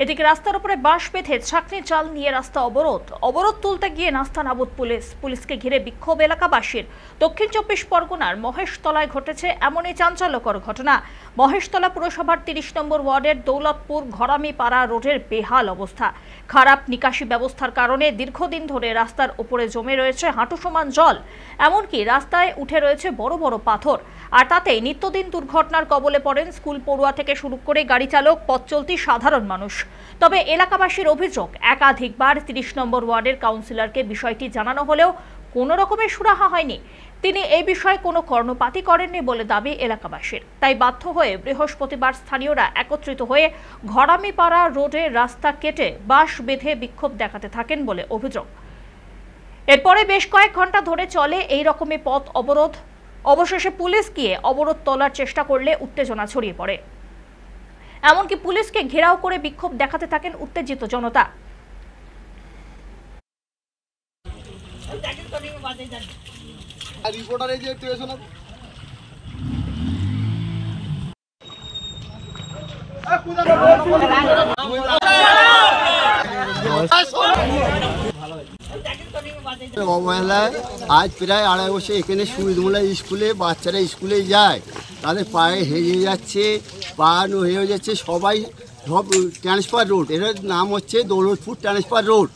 এদিকে রাস্তার উপরে বাঁশ বেঁধে ছাঁকনি জাল নিয়ে রাস্তা অবরোধ তুলতে গিয়ে নাস্তানাবুদ পুলিশকে ঘিরে বিক্ষোভ এলাকাবাসীর। দক্ষিণ 24 পরগনার মহেশতলায় ঘটেছে এমনই চাঞ্চল্যকর ঘটনা। মহেশতলা পুরসভার 30 নম্বর ওয়ার্ডের দৌলতপুর ঘরামিপাড়া রোডের বেহাল অবস্থা। খারাপ নিকাশি ব্যবস্থার কারণে দীর্ঘদিন ধরে রাস্তার উপরে জমে রয়েছে হাঁটু সমান জল, এমনকি রাস্তায় উঠে রয়েছে বড় বড় পাথর। আর তাতেই নিত্যদিন দুর্ঘটনার কবলে পড়েন স্কুল পড়ুয়া থেকে শুরু করে গাড়ি চালক, পথ চলতি সাধারণ মানুষ। তবে এলাকাবাসীর অভিযোগ, একাধিকবার 30 নম্বর ওয়ার্ডের কাউন্সিলরকে বিষয়টি জানানো হলেও কোনো রকমের সুরাহা হয়নি। তিনি এই বিষয়ে কোনো কর্ণপাতই করেননি বলে দাবি এলাকাবাসীর। তাই বাধ্য হয়ে বৃহস্পতিবার স্থানীয়রা একত্রিত হয়ে ঘরামিপাড়া রোডে রাস্তা কেটে বাঁশ বেঁধে বিক্ষোভ দেখাতে থাকেন বলে অভিযোগ। এরপরে বেশ কয়েক ঘন্টা ধরে চলে এই রকমই পথ অবরোধ। অবশেষে পুলিশ গিয়ে অবরোধ তোলার চেষ্টা করলে উত্তেজনা ছড়িয়ে পড়ে। এমনকি পুলিশকে ঘেরাও করে বিক্ষোভ দেখাতে থাকেন উত্তেজিত জনতা। অবহেলায় আজ প্রায় 2.5 বছর এখানে সুইদমূলা স্কুলে বাচ্চারা স্কুলে যায়, তাদের পায়ে হেজে যাচ্ছে, পা হয়ে যাচ্ছে। সবাই সব ট্রান্সফার রোড, এর নাম হচ্ছে দৌলতপুর ট্রান্সফার রোড।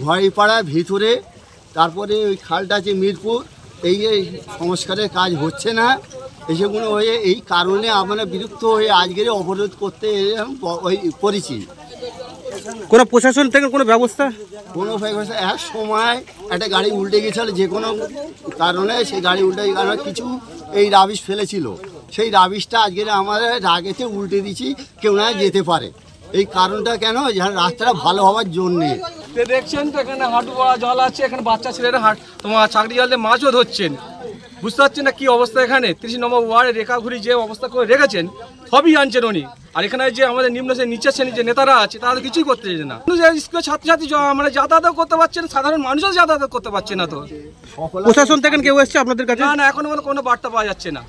ঘরামিপাড়ার ভিতরে, তারপরে ওই খালটা আছে মিরপুর, এই সংস্কারের কাজ হচ্ছে না। এসবগুলো হয়ে এই কারণে আমরা বিরক্ত হয়ে আজকের অবরোধ করতে করেছি। কোনো প্রশাসন থেকে কোনো ব্যবস্থা? কোনো ব্যবস্থা, এক সময় একটা গাড়ি উল্টে গেছিল, যে কোনো কারণে সেই গাড়ি উল্টে কারণে কিছু এই রাবিশ ফেলেছিল, সেই রাবিশটা আজকের আমরা রাগেতে উল্টে দিচ্ছি, কেউ না যেতে পারে। এই কারণটা কেন, রাস্তাটা ভালো হওয়ার জন্যে। দেখছেন তো এখানে হাঁটু জল আছে, এখানে বাচ্চা ছেলেরা তোমার চাকরি জালতে মাছও ধরছেন। বুঝতে পারছেন না কি অবস্থা এখানে। 30 নম্বর ওয়ার্ডে রেখাঘুরি যে অবস্থা করে রেখেছেন সবই জানছেন উনি। আর এখানে যে আমাদের নিম্ন শ্রেণী নিচের শ্রেণীর যে নেতারা আছে তারা তো কিছুই করতে চাইছে না। স্কুলের ছাত্রছাত্রী মানে যাতায়াতও করতে পারছে না, সাধারণ মানুষও যাতায়াত করতে পারছে না। তো প্রশাসন থেকে কেউ এসছে আপনাদের কাছে? না, এখনো কোনো বার্তা পাওয়া যাচ্ছে না।